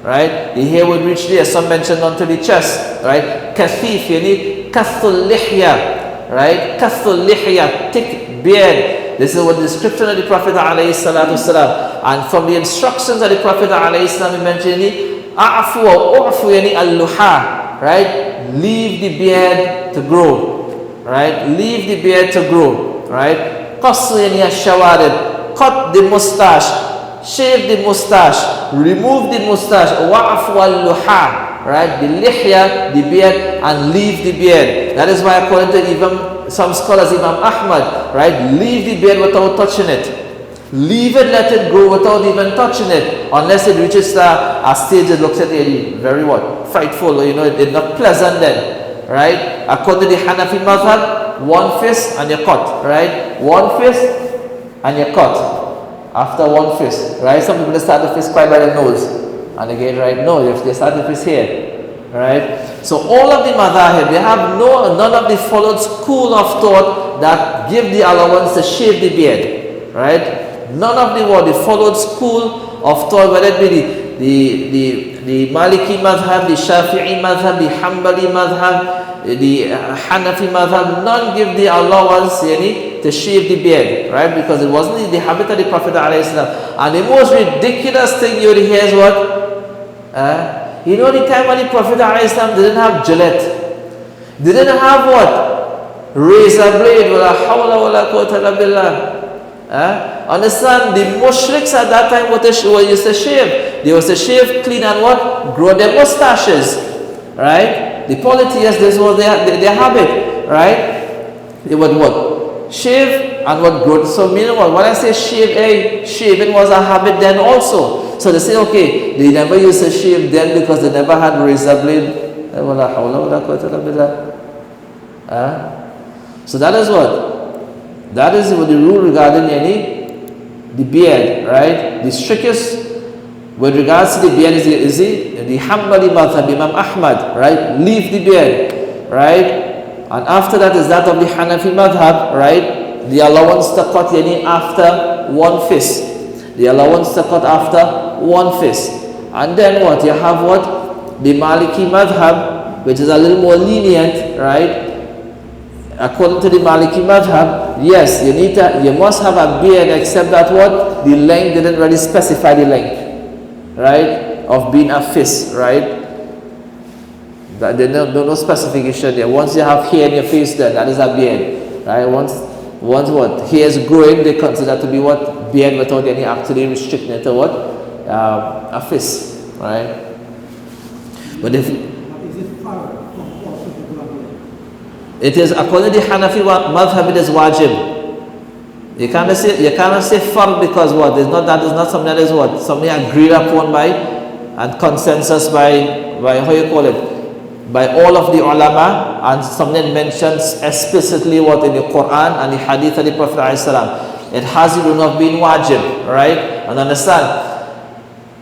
Speaker 2: right? The hair would reach there. Some mention onto the chest, right? Kathif, kathul lihya, right? Kathul lihya, thick beard. This is what the description of the Prophet ﷺ. And from the instructions of the Prophet ﷺ, he mentioned a'fu wa u'fu al-luha, right? Leave the beard to grow, right? Leave the beard to grow, right? Qassu al-shawarib, cut the mustache. Shave the mustache, remove the mustache, wa'fu al-luha, right? The lihya, the beard, and leave the beard. That is why according to even some scholars, Imam Ahmad, right? Leave the beard without touching it. Leave it, let it grow without even touching it, unless it reaches a stage that looks at it very what? Frightful, it's not pleasant then, right? According to the Hanafi madhab, 1 fist and you cut, right? 1 fist and you cut. After 1 fist, right? Some people start the fist quite by the nose. And again, right? No, they start the fist here, right? So all of the madhahib, they have none of the followed school of thought that give the allowance to shave the beard, right? None of the followed school of thought, whether it be the Maliki madhab, the Shafi'i madhab, the Hanbali madhab, the Hanafi madhab, none give the allowance to shave the beard, right? Because it wasn't the habit of the Prophet ﷺ. And the most ridiculous thing you would hear is what? The time when the Prophet ﷺ didn't have Gillette, didn't have what? Razor blade, wala hawla wala quwwata illa billah. Understand, the mushriks at that time what used to shave? They used to shave, clean, and what? Grow their mustaches, right? The polytheists, this was their habit, right? They would what? Shave and what grow. So meaning what? When I say shave, shaving was a habit then also. So they say, okay, they never used to shave then because they never had razor blade Wala hawla wala quwwata illa billah. So that is what? That is what the rule regarding the beard, right? The strictest with regards to the beard is the Hanbali madhab, Imam Ahmad, right? Leave the beard, right? And after that is that of the Hanafi madhab, right? The allowance to cut after one fist. The allowance to cut after one fist. And then what? You have what? The Maliki madhab, which is a little more lenient, right? According to the Maliki madhab, yes, you must have a beard, except that what? The length didn't really specify the length, right? Of being a fist, right? That there's no specification there. Once you have hair in your face, then that is a beard, right? Once what? Hair is growing, they consider to be what? Beard, without any actually restricting it to what? A fist, right? But if it is according to the Hanafi madhab, it is wajib. You cannot say fard because what? That is not something that is what? Something agreed upon by and consensus by how you call it? By all of the ulama, and something mentions explicitly what in the Quran and the hadith of the Prophet ﷺ. It has the rule of being wajib, right? And understand,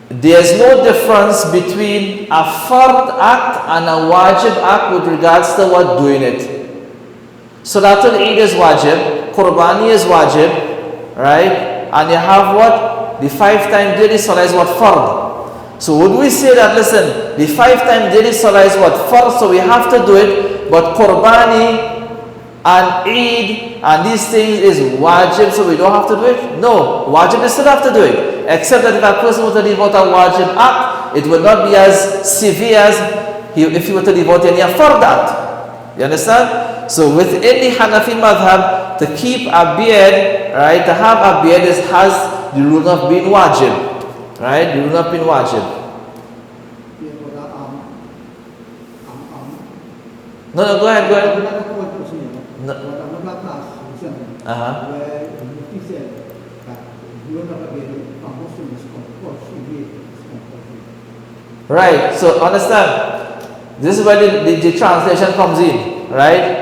Speaker 2: there's no difference between a fard act and a wajib act with regards to what? Doing it. Salatul Eid is wajib, Qurbani is wajib, right? And you have what? The 5-time daily salah is what? Fard. So would we say that, listen, the 5-time daily salah is what? Fard, so we have to do it, but Qurbani and Eid and these things is wajib, so we don't have to do it? No, wajib is still have to do it. Except that if a person were to devote a wajib act, it would not be as severe as if he were to devote any fard act. You understand? So within the Hanafi madhab, to keep a beard, right, to have a beard has the rule of being wajib, right, the rule of being wajib. No, go ahead. No. Right, so understand, this is where the translation comes in, right?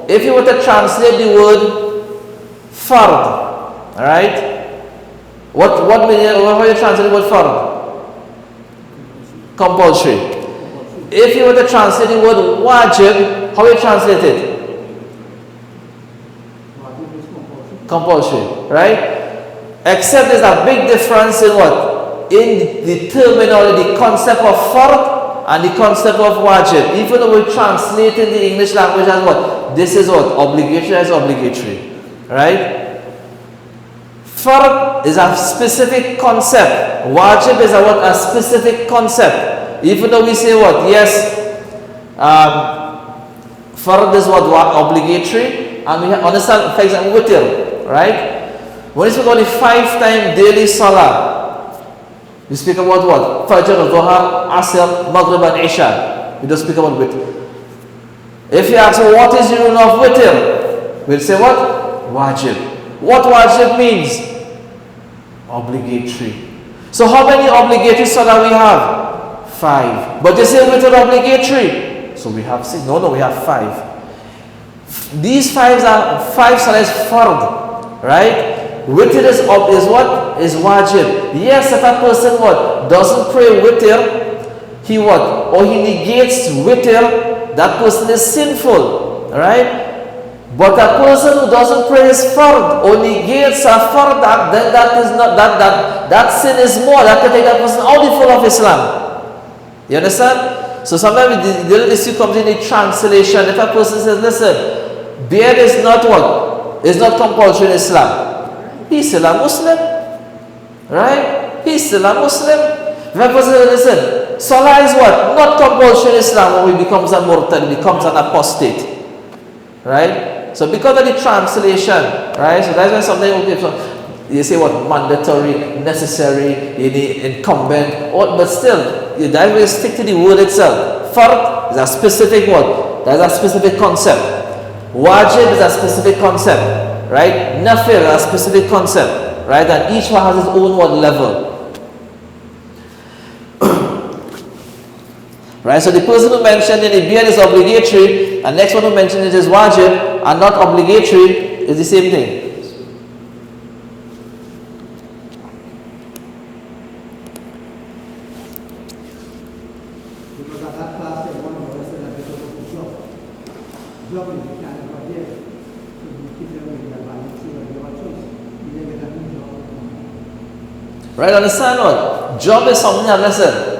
Speaker 2: If you were to translate the word fard, right? What meaning? How you translate the word fard? Compulsory. If you were to translate the word wajib, how you translate it? Compulsory, right? Except there's a big difference in what? In the terminology, the concept of fard and the concept of wajib. Even though we translate in the English language as what? This is what? Obligatory as obligatory. Right? Fard is a specific concept. Wajib is a specific concept. Even though we say what? Yes, fard is what? Obligatory. And we understand, for example, witr. Right? When we speak about the 5-time daily salah, we speak about what? Fajr, Dhuhr, Asr, Maghrib and Isha. We don't speak about witr. If you ask what is the rule of witr, we'll say what? Wajib. What wajib means? Obligatory. So how many obligatory salah we have? 5. But they say witr obligatory. So we have 6. No, we have 5. These 5 salah is fard. Right? Witr is what? Is wajib. Yes, if a person what? Doesn't pray witr, he what? Or he negates witr, that person is sinful. Right? But a person who doesn't pray his fard or negates a fard act, then that sin is more. That can take that person out the fold of Islam. You understand? So sometimes the issue comes in the translation. If a person says, listen, beard is not what? Is not compulsory in Islam. He's still a Muslim. Right? He's still a Muslim. If a person says, listen, salah is what? Not compulsory in Islam, when he becomes a murtad, becomes an apostate. Right? So because of the translation, right? So that's why sometimes you say what? Mandatory, necessary, incumbent, but still, that will stick to the word itself. Fard is a specific word. That's a specific concept. Wajib is a specific concept. Right? Nafil is a specific concept. Right? And each one has its own word level. Right? So the person who mentioned in the beard is obligatory, and next one who mentioned it is wajib and not obligatory is the same thing. Right? Understand what? Job is something that, listen.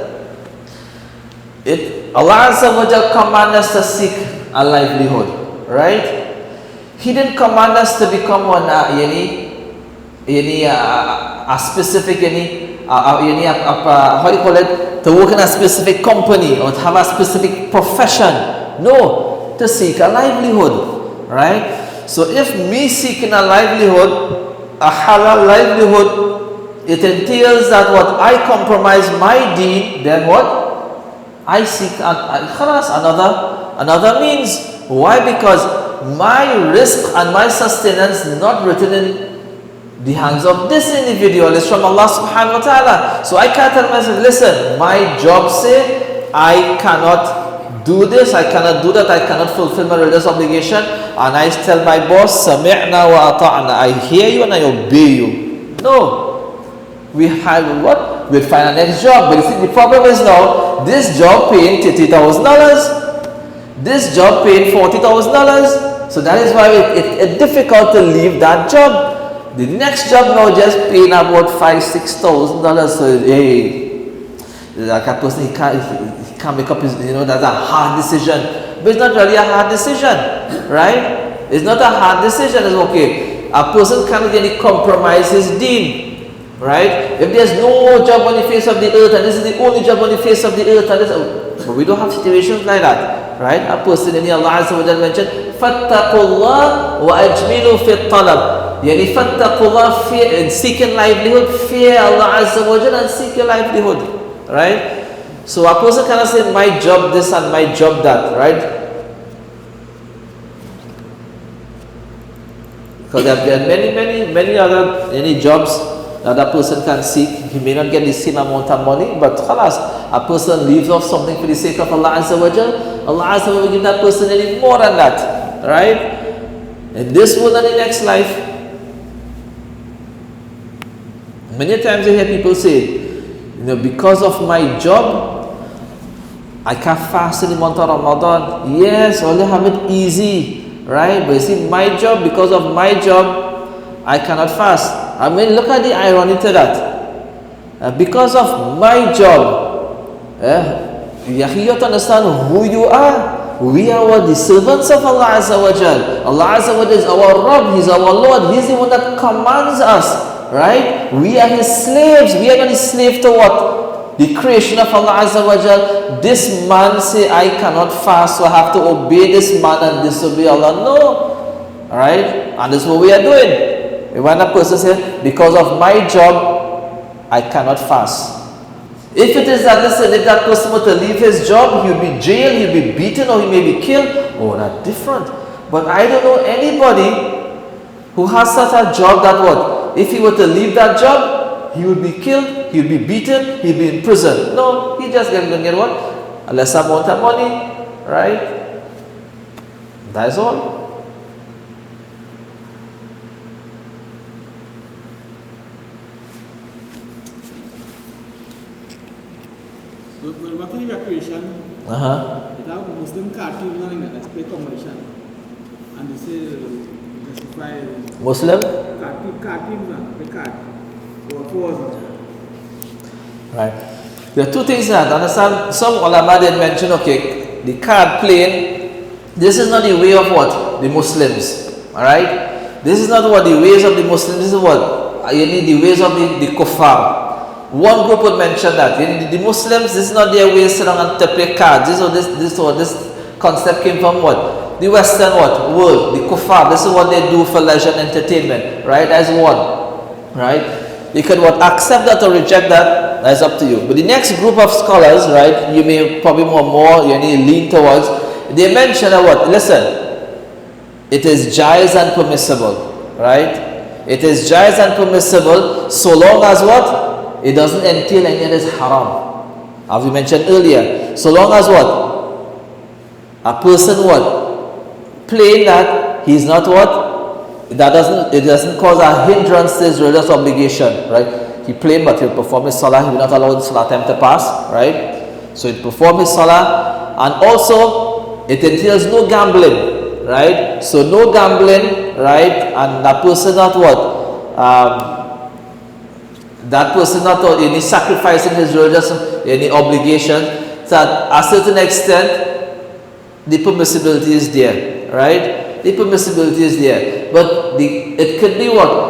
Speaker 2: Allah Azza wa Jal command us to seek a livelihood. Right? He didn't command us to become one a specific how do you call it? To work in a specific company or to have a specific profession. No, to seek a livelihood. Right? So if me seeking a livelihood, a halal livelihood, it entails that what I compromise my deen, then what? I seek another means. Why? Because my risk and my sustenance is not written in the hands of this individual. It's from Allah subhanahu wa ta'ala. So I can't tell myself, listen, my job say I cannot do this, I cannot do that, I cannot fulfill my religious obligation, and I tell my boss, sami'na wa ata'na, I hear you and I obey you. No. We have what? We'll find our next job. But you see, the problem is now, this job paying $30,000, this job paying $40,000. So that is why it's difficult to leave that job. The next job now just paying about $5,000-$6,000. So hey, like a person he can't make up his, that's a hard decision. But it's not really a hard decision, right? It's not a hard decision. It's okay. A person can't really compromise his deen. Right? If there's no job on the face of the earth and this is the only job on the face of the earth, and but we don't have situations like that. Right? A person in Allah Azza wa Jalla mentioned, Fattaqullah wa ajmilu fi talab. Yani fattaqullah, fear, seeking livelihood, fear Allah Azza wa Jalla and seek your livelihood. Right? So a person cannot say my job this and my job that. Right? Because there are many other jobs that a person can seek. He may not get the same amount of money, but khalas, a person leaves off something for the sake of Allah Azza wa Jal. Allah Azza wa Jal will give that person any more than that. Right? In this world and the next life. Many times I hear people say, because of my job, I can't fast in the month of Ramadan. Yes, only have it easy. Right? But you see, my job, because of my job, I cannot fast. I mean, look at the irony to that. Because of my job, you have to understand who you are. We are the servants of Allah Azza wa Jal. Allah Azza wa Jal is our Rabb, He's our Lord. He's the one that commands us. Right? We are His slaves. We are not His slave to what? The creation of Allah Azza wa Jal. This man say, I cannot fast, so I have to obey this man and disobey Allah. No. Alright? And this is what we are doing. When a person says, because of my job, I cannot fast. If it is that, listen, if that person were to leave his job, he'll be jailed, he'll be beaten, or he may be killed, that's different. But I don't know anybody who has such a job that what? If he were to leave that job, he would be killed, he'll be beaten, he'll be in prison. No, he just going to get what? A less amount of money, right? That's all.
Speaker 3: Waktu evacuation, kita Muslim cartoon running that play competition, and they say justify
Speaker 2: Muslim
Speaker 3: cartoon run play card or
Speaker 2: right. There are two things that understand. Some ulama did mention, okay, the card playing. This is not the way of what the Muslims. All right, this is not what the ways of the Muslims. This is what you need the ways of the kuffar. One group would mention that the Muslims, this is not their way to sit down and to play cards. This concept came from what? The Western world, the kuffar. This is what they do for leisure and entertainment, right? As one, right? You can accept that or reject that. That's up to you. But the next group of scholars, right? You may probably more lean towards. They mention that what? Listen, it is jaiz and permissible, right? It is jaiz and permissible so long as what? It doesn't entail any of this haram. As we mentioned earlier, so long as what? A person what? Playing that, he's not what? It doesn't cause a hindrance to his religious obligation, right? He playing, but he'll perform his salah, he will not allow the salah time to pass, right? So he'll perform his salah, and also it entails no gambling, right? So no gambling, right? And that person not what? That person not any sacrificing his religious any obligation. So at a certain extent, the permissibility is there, right? The permissibility is there, but it could be what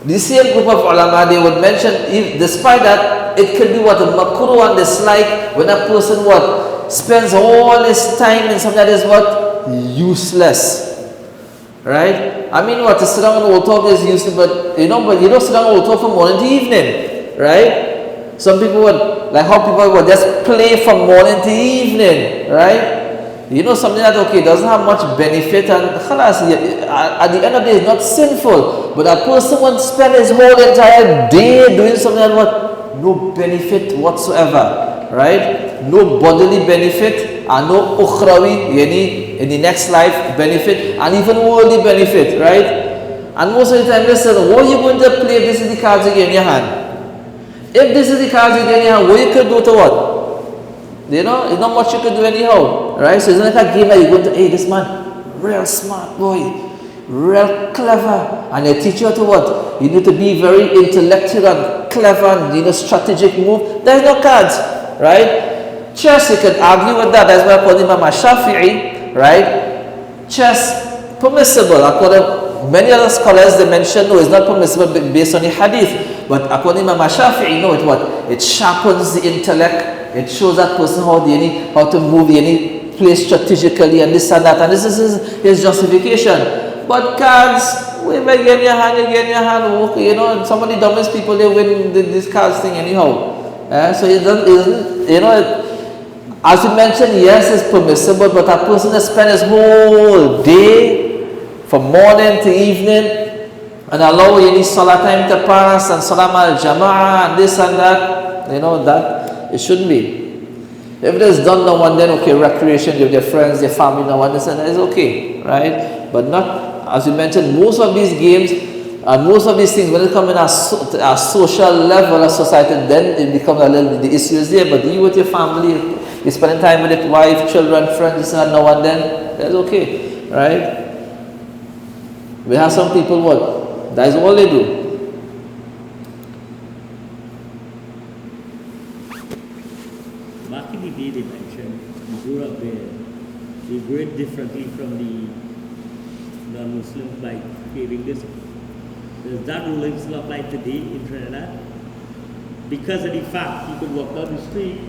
Speaker 2: the same group of ulama they would mention. Despite that, it could be what a makruh and dislike when a person what spends all his time in something that is what useless, right? I mean, what to sit down and we'll talk is useless, but you don't sit down and we'll talk from morning to evening, right? Some people would, like how people would just play from morning to evening, right? You know, something that, okay, doesn't have much benefit, and khalas, at the end of the day, it's not sinful, but a person would spend his whole entire day doing something that what no benefit whatsoever, right? No bodily benefit, and no ukhrawi, in the next life benefit, and even worldly benefit, right? And most of the time, listen, what are you going to play if this is the cards you get in your hand? If this is the cards you get in your hand, what you could do to what? You know, it's not much you could do anyhow, right? So it's not like a game that you're going to, hey, this man, real smart boy, real clever, and they teach you to what? You need to be very intellectual and clever and, strategic move. There's no cards, right? Chess, you can argue with that. That's why I call Imam Shafi'i, right? Chess, permissible. According many other scholars, they mention, no, it's not permissible based on the hadith. But according to Imam Shafi'i, no, it sharpens the intellect. It shows that person how to move, play strategically and this and that. And this is his justification. But cards, we may get in your hand, okay, some of the dumbest people, they win this cards thing anyhow. So it doesn't, as you mentioned, yes, it's permissible, but a person that spends his whole day from morning to evening and allow any salah time to pass and salam al-jama'ah and this and that, that it shouldn't be. If it is done now and then, okay, recreation with your friends, your family now and this and that is okay, right? But not, as you mentioned, most of these games and most of these things, when it comes in a social level of society, then it becomes a little bit, the issue is there. But you with your family, you're spending time with your wife, children, friends, this and that now and then, that's okay, right? We have some people, what? That is all they do.
Speaker 4: Back in the day, they mentioned, you grew up there, they grew it differently from the non-Muslims by creating this. Does that ruling still apply today in Trinidad? Because of the fact you could walk down the street,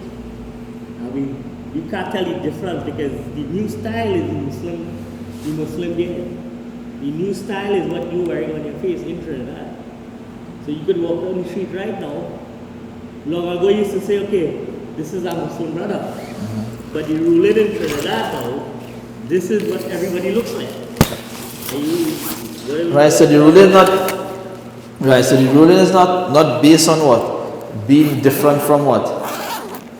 Speaker 4: I mean, you can't tell the difference because the new style is the Muslim gear. The new style is what you're wearing on your face in Trinidad. So you could walk down the street right now. Long ago you used to say, okay, this is a Muslim brother. But the ruling in Trinidad now, this is what everybody looks like.
Speaker 2: Right, so the ruling is not based on what? Being different from what?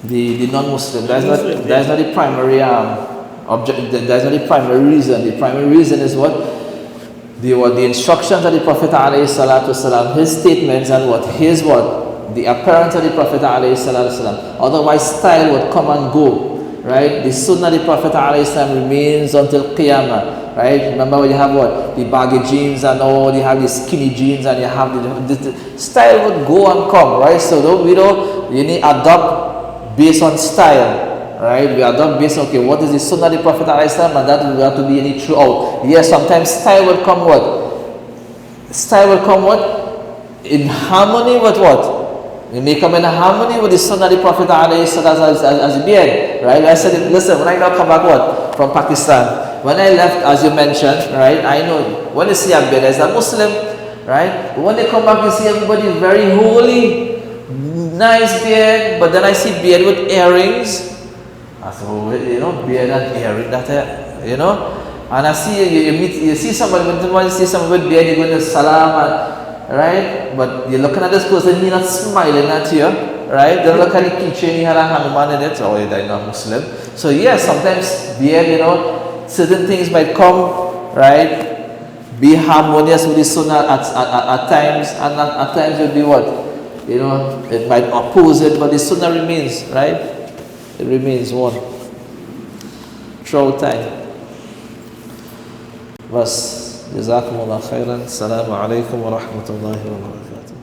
Speaker 2: The non-Muslim. That's not the primary object. That's not the primary reason. The primary reason is what? The instructions of the Prophet ﷺ, his statements and the appearance of the Prophet ﷺ. Otherwise, style would come and go, right? The Sunnah of the Prophet ﷺ remains until Qiyamah, right? Remember when you have the baggy jeans and all, you have the skinny jeans and you have the style would go and come, right? So you need to adopt based on style, right? We adopt based on, okay, what is the Sunnah of the Prophet ﷺ, and that will have to be any throughout. Yes, sometimes style will come what? Style will come what? In harmony with what? It may come in harmony with the Sunnah of the Prophet as a beard, right? I said, listen, when I now come back from Pakistan, when I left, as you mentioned, right, I know, when you see a beard as a Muslim, right, but when they come back, you see everybody very holy, nice beard, but then I see beard with earrings. I said, beard and earring, and I see, you see somebody, when you see somebody with beard, you're going to salam, right? But you're looking at this person, he's not smiling at you. right? Don't look at the keychain, he had a Hanuman in it, oh, you're not Muslim. So yes, sometimes beard, certain things might come, right? Be harmonious with the sunnah at times, and at times it will be what? It might oppose it, but the sunnah remains, right? It remains one throughout time. Bas, jazakumullah khairan. Assalamu alaikum wa rahmatullahi wa barakatuh.